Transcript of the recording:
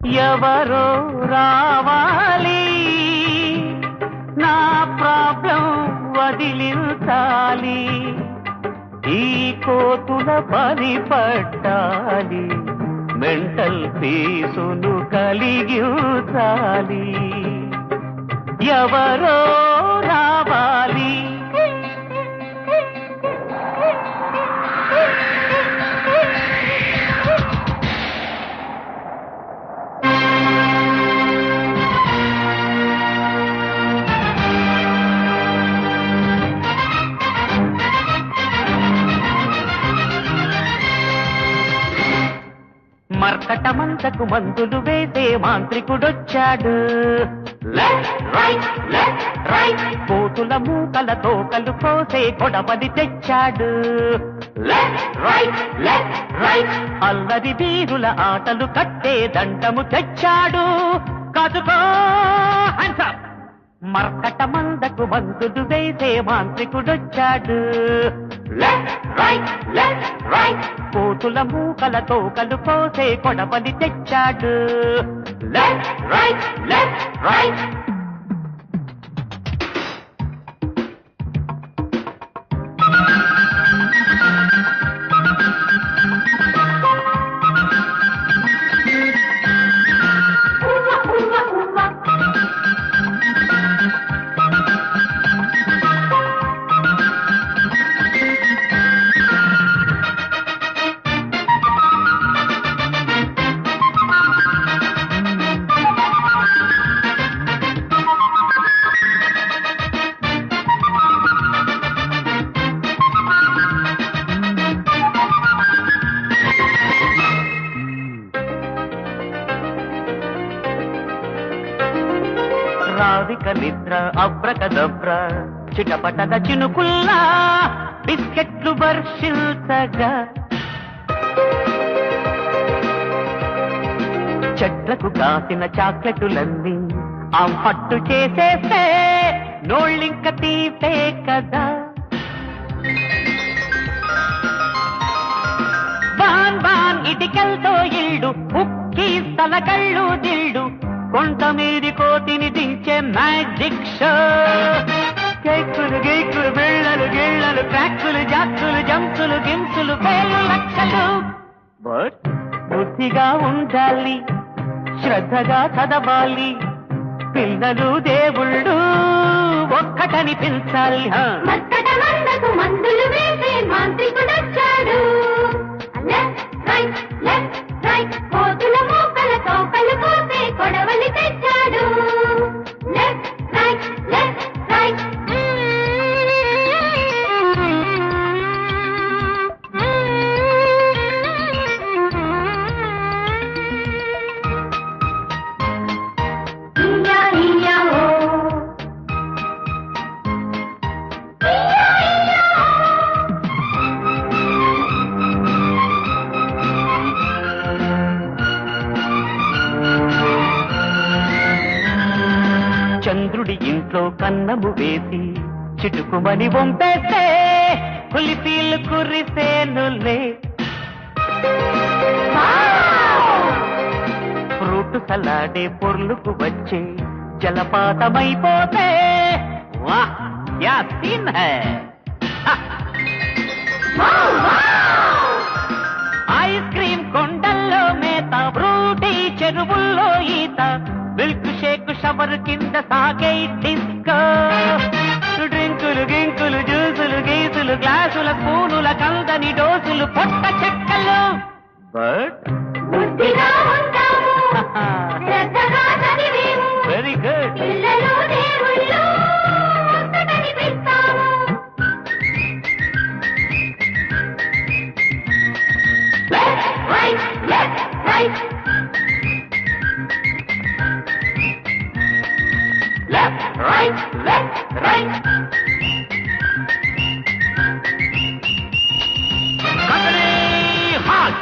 ఎవరో రావాలి నా ప్రాబ్లం వదిలించాలి ఈ కోతుల పని పట్టాలి మెంటల్ పీసును కలిగించాలి ఎవరో రావాలి మర్కటమంతకు మందులు వేసే మాంత్రికుడొచ్చాడు కోతుల మూకల తోకలు కోసే కొడవలి తెచ్చాడు అల్లరి వీరుల ఆటలు కట్టే దండము తెచ్చాడు కాదుకో మర్కటమందకు మందులు వేసే మాంత్రికుడొచ్చాడు కోతుల మూకల తోకలు కోసే కొడవలి తెచ్చాడు రావిక నిద్ర అబ్రకదబ్ర చిటపటల చినుకుల్లా బిస్కెట్లు వర్షిల్చగా చెట్లకు కాసిన చాక్లెటులన్నీ ఆ పట్టు చేసేస్తే నోళ్ళింక తీపే కదా బాన్ బాన్ ఇటికల్తో ఇల్డు ఉక్కి తలకళ్ళు దిల్డు కొండ మీది కోతిని దించే మ్యాజిక్ షో కేకులు గీకులు బిళ్ళలు గిళ్ళలు ట్రాక్కులు జాక్కులు జంతులు గింసులు వేలు లక్షలు బట్ బుద్ధిగా ఉండాలి శ్రద్ధగా చదవాలి పిల్లలు దేవుళ్ళు ఒక్కటనిపించాలి మందులు వేసే మాంత్రికుడొచ్చాడు కోతుల మూకల తోకలు కోసే కొడవలి తెచ్చాడు చంద్రుడి ఇంట్లో కన్నము వేసి చిటుకుమని వంపేస్తే పులిపీలు కురిసేనులే ఫ్రూట్ సలాడే పొర్లుకు వచ్చే జలపాతమైపోతే వాహ్ క్యా సీన్ హై ఐస్ క్రీమ్ కొండల్లో మేత బ్రూటీ చెరువుల్లో ఈత మిల్క్ షేక్ షవర్ కింద సాగే డిస్కో డ్రింకులు గింకులు జ్యూసులు గీసులు గ్లాసుల స్పూనుల కందని డోసులు పొట్ట చెక్కలు but very good left, right. Company, halt!